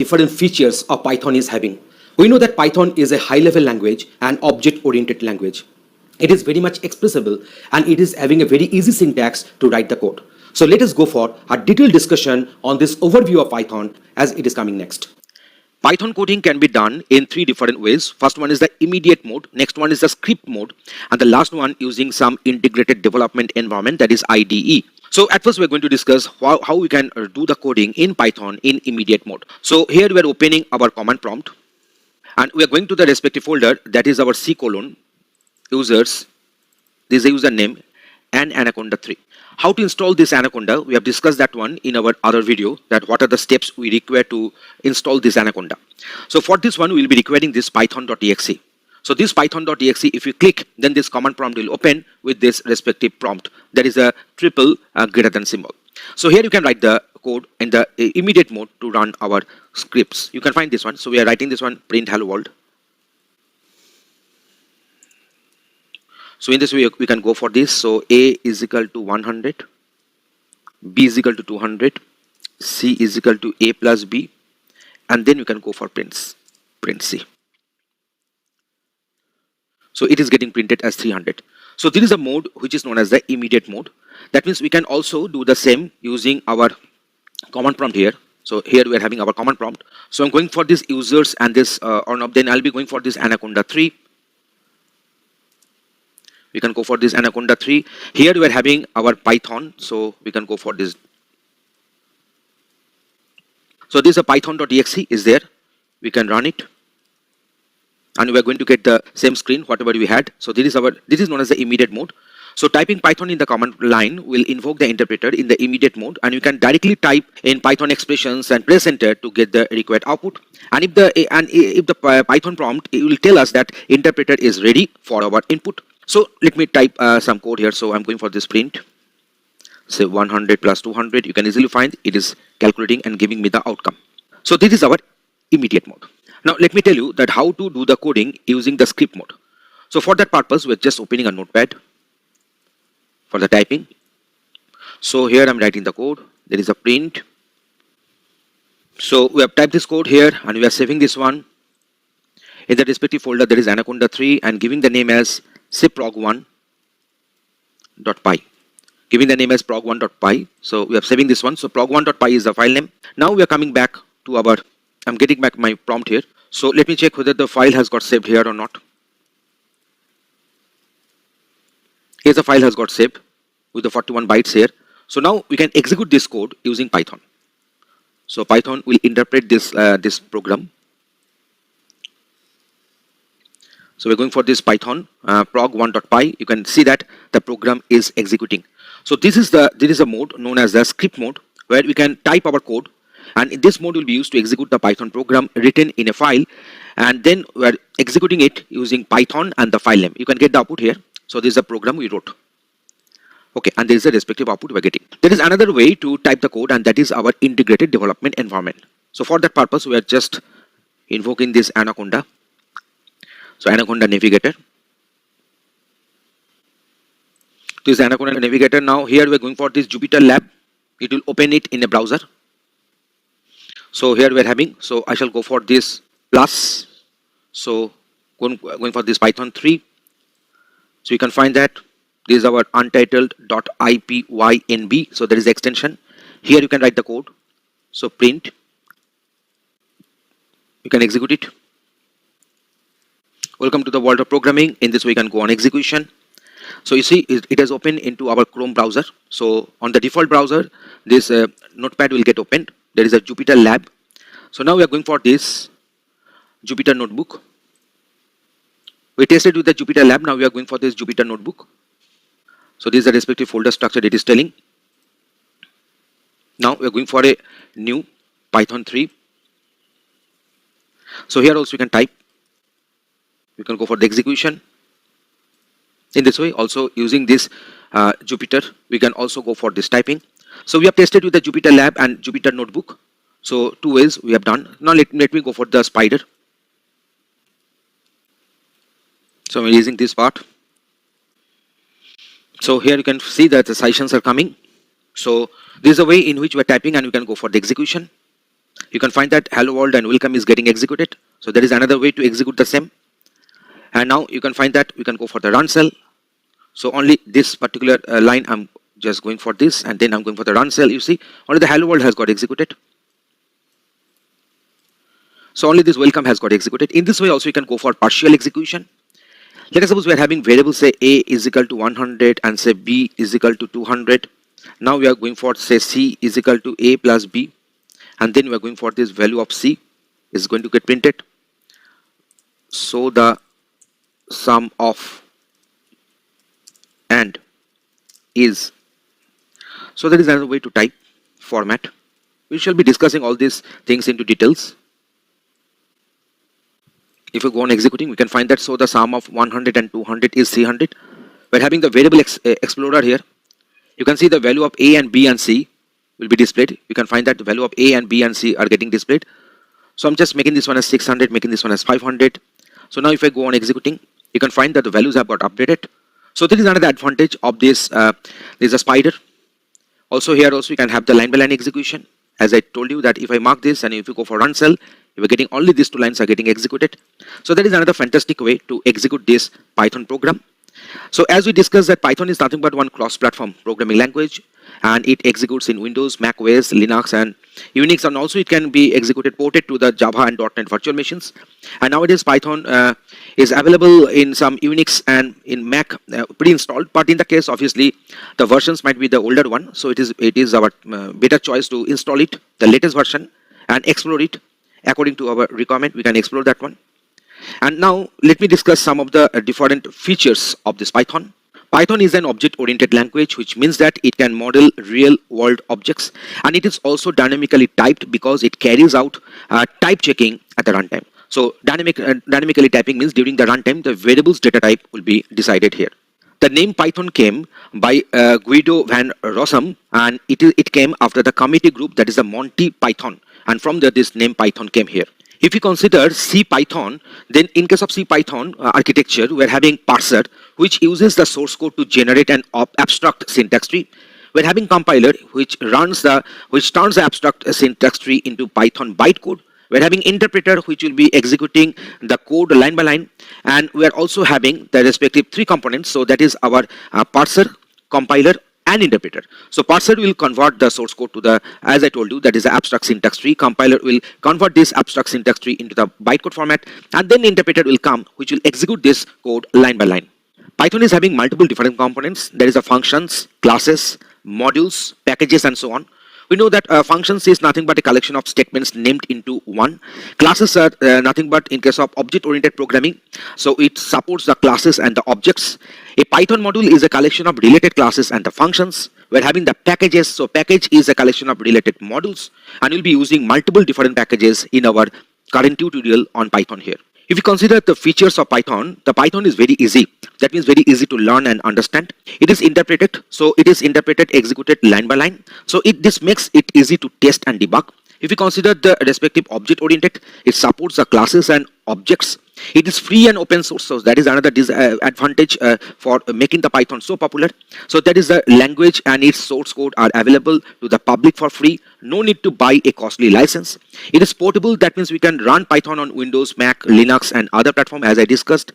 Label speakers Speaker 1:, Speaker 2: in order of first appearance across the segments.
Speaker 1: different features of Python is having. We know that Python is a high-level language and object-oriented language. It is very much expressible and it is having a very easy syntax to write the code. So let us go for a detailed discussion on this overview of Python as it is coming next. Python coding can be done in three different ways. First one is the immediate mode, next one is the script mode, and the last one using some integrated development environment, that is IDE. So at first we're going to discuss how we can do the coding in Python in immediate mode. So here we are opening our command prompt and we are going to the respective folder, that is our C:, users, this is the username, and Anaconda 3. How to install this Anaconda, we have discussed that one in our other video, that what are the steps we require to install this Anaconda. So for this one we will be requiring this python.exe. So this python.exe, if you click, then this command prompt will open with this respective prompt. There is a triple greater than symbol. So here you can write the code in the immediate mode to run our scripts. You can find this one. So we are writing this one, print hello world. So in this way we can go for this. So A is equal to 100, B is equal to 200, C is equal to A plus B, and then you can go for print C. So it is getting printed as 300. So this is a mode which is known as the immediate mode. That means we can also do the same using our command prompt here. So here we are having our command prompt. So I'm going for this users and this then I'll be going for this Anaconda 3. We can go for this Anaconda 3. Here we are having our Python, so we can go for this. So this is a python.exe is there. We can run it, and we are going to get the same screen whatever we had. So this is known as the immediate mode. So typing Python in the command line will invoke the interpreter in the immediate mode, and you can directly type in Python expressions and press enter to get the required output. And if the Python prompt, it will tell us that interpreter is ready for our input. So let me type some code here. So I'm going for this print. Say 100 plus 200. You can easily find it is calculating and giving me the outcome. So this is our immediate mode. Now let me tell you that how to do the coding using the script mode. So for that purpose, we're just opening a notepad for the typing. So here I'm writing the code. There is a print. So we have typed this code here and we are saving this one. In the respective folder, there is Anaconda 3 and giving the name as say prog1.py. Giving the name as prog1.py. So we are saving this one. So prog1.py is the file name. Now we are coming back to our, I'm getting back my prompt here. So let me check whether the file has got saved here or not. Here's the file has got saved with the 41 bytes here. So now we can execute this code using Python. So Python will interpret this, this program. So we're going for this Python prog1.py. You can see that the program is executing. So this is a mode known as the script mode, where we can type our code, and this mode will be used to execute the Python program written in a file, and then we're executing it using Python and the file name. You can get the output here. So this is a program we wrote. Okay, and there is a respective output we're getting. There is another way to type the code, and that is our integrated development environment. So for that purpose, we are just invoking this Anaconda. So Anaconda Navigator. This is Anaconda Navigator. Now here we are going for this Jupyter Lab. It will open it in a browser. So here we are having, so I shall go for this plus. So going for this Python 3. So you can find that this is our untitled.ipynb. So there is the extension. Here you can write the code. So print. You can execute it. Welcome to the world of programming. In this way, you can go on execution. So you see, it has opened into our Chrome browser. So on the default browser, this notepad will get opened. There is a Jupyter Lab. So now we are going for this Jupyter Notebook. We tested with the Jupyter Lab. Now we are going for this Jupyter Notebook. So this is the respective folder structure it is telling. Now we are going for a new Python 3. So here also you can type. You can go for the execution. In this way, also using this Jupyter, we can also go for this typing. So we have tested with the Jupyter Lab and Jupyter Notebook. So two ways we have done. Now let me go for the spider. So I'm using this part. So here you can see that the sessions are coming. So this is a way in which we are typing, and we can go for the execution. you can find that hello world and welcome is getting executed. So there is another way to execute the same. And now you can find that we can go for the run cell. So only this particular line I'm just going for this, and then I'm going for the run cell. You see, only the hello world has got executed. So only this welcome has got executed. In this way also you can go for partial execution. Let us suppose we are having variables, say A is equal to 100 and say B is equal to 200. Now we are going for, say, C is equal to A plus B, and then we are going for this value of C is going to get printed. So the sum of and is. So that is another way to type format. We shall be discussing all these things into details. If you go on executing, we can find that so the sum of 100 and 200 is 300. We're having the variable explorer here. You can see the value of A and B and C will be displayed. You can find that the value of A and B and C are getting displayed. So I'm just making this one as 600, making this one as 500. So now if I go on executing, you can find that the values have got updated. So this is another advantage of this. There's a spider. Also here also you can have the line by line execution. As I told you that if I mark this and if you go for run cell, you are getting only these two lines are getting executed. So that is another fantastic way to execute this Python program. So as we discussed that Python is nothing but one cross-platform programming language, and it executes in Windows, Mac OS, Linux and Unix, and also it can be executed ported to the Java and .NET virtual machines. And nowadays Python is available in some Unix and in Mac pre-installed, but in the case obviously the versions might be the older one, so it is our better choice to install it, the latest version, and explore it according to our requirement. We can explore that one. And now let me discuss some of the different features of this Python. Python is an object-oriented language, which means that it can model real-world objects, and it is also dynamically typed because it carries out type checking at the runtime. So dynamically typing means during the runtime, the variable's data type will be decided here. The name Python came by Guido van Rossum, and it came after the committee group, that is the Monty Python, and from there this name Python came here. If you consider C Python, then in case of C Python architecture, we are having parser, which uses the source code to generate an abstract syntax tree. We're having compiler, which turns the abstract syntax tree into Python bytecode. We're having interpreter, which will be executing the code line by line, and we are also having the respective three components. So that is our parser, compiler, and interpreter. So parser will convert the source code to the, as I told you, that is the abstract syntax tree. Compiler will convert this abstract syntax tree into the bytecode format, and then interpreter will come, which will execute this code line by line. Python is having multiple different components. There is a functions, classes, modules, packages, and so on. We know that functions is nothing but a collection of statements named into one. Classes are nothing but in case of object-oriented programming. So it supports the classes and the objects. A Python module is a collection of related classes and the functions. We're having the packages. So package is a collection of related modules, and we'll be using multiple different packages in our current tutorial on Python here. If you consider the features of Python, the Python is very easy. That means very easy to learn and understand. It is interpreted. So it is interpreted, executed line by line. So this makes it easy to test and debug. If you consider the respective object oriented, it supports the classes and objects. It is free and open source, so that is another advantage for making the Python so popular. So that is the language and its source code are available to the public for free. No need to buy a costly license. It is portable, that means we can run Python on Windows, Mac, Linux and other platforms as I discussed.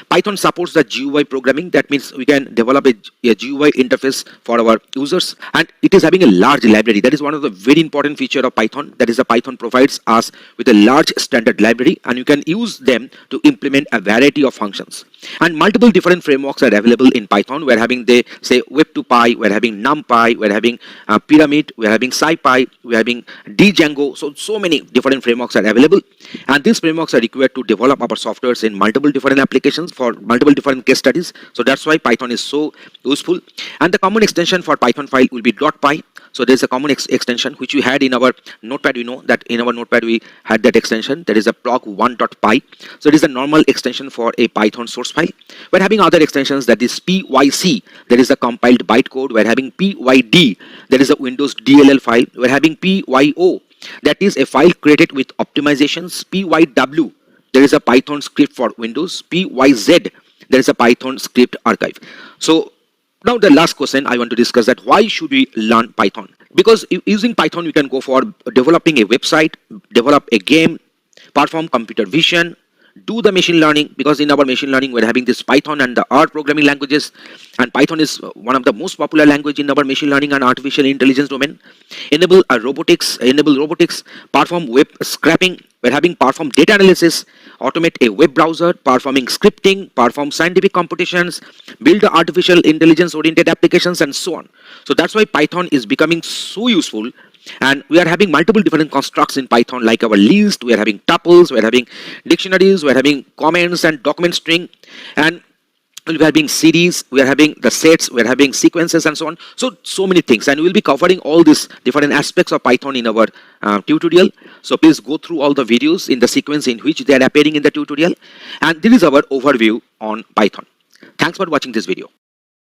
Speaker 1: Python supports the GUI programming, that means we can develop a GUI interface for our users, and it is having a large library. That is one of the very important feature of Python, that is the Python provides us with a large standard library, and you can use them to implement a variety of functions. And multiple different frameworks are available in Python. We're having say Web2Py, we're having NumPy, we're having Pyramid, we're having SciPy, we're having Django. So many different frameworks are available, and these frameworks are required to develop our softwares in multiple different applications for multiple different case studies. So that's why Python is so useful. And the common extension for Python file will be .py. So there's a common extension which we had in our notepad. We know that in our notepad we had that extension. There is a proc1.py. So it is a normal extension for a Python source file. We're having other extensions, that is pyc. There is a compiled bytecode. We're having pyd. There is a Windows DLL file. We're having pyo. That is a file created with optimizations. pyw. There is a Python script for Windows. pyz. There is a Python script archive. So now the last question I want to discuss, that why should we learn Python?
Speaker 2: Because using Python, we can go for developing a website, develop a game, perform computer vision, do the machine learning, because in our machine learning we're having this Python and the R programming languages, and Python is one of the most popular language in our machine learning and artificial intelligence domain. Enable robotics, perform web scraping, we're having perform data analysis, automate a web browser, performing scripting, perform scientific computations, build the artificial intelligence oriented applications, and so on. So that's why Python is becoming so useful. And we are having multiple different constructs in Python, like our list, we are having tuples, we are having dictionaries, we are having comments and document string, and we are having series, we are having the sets, we are having sequences, and so on. So many things, and we will be covering all these different aspects of Python in our tutorial. So please go through all the videos in the sequence in which they are appearing in the tutorial. And this is our overview on Python. Thanks for watching this video.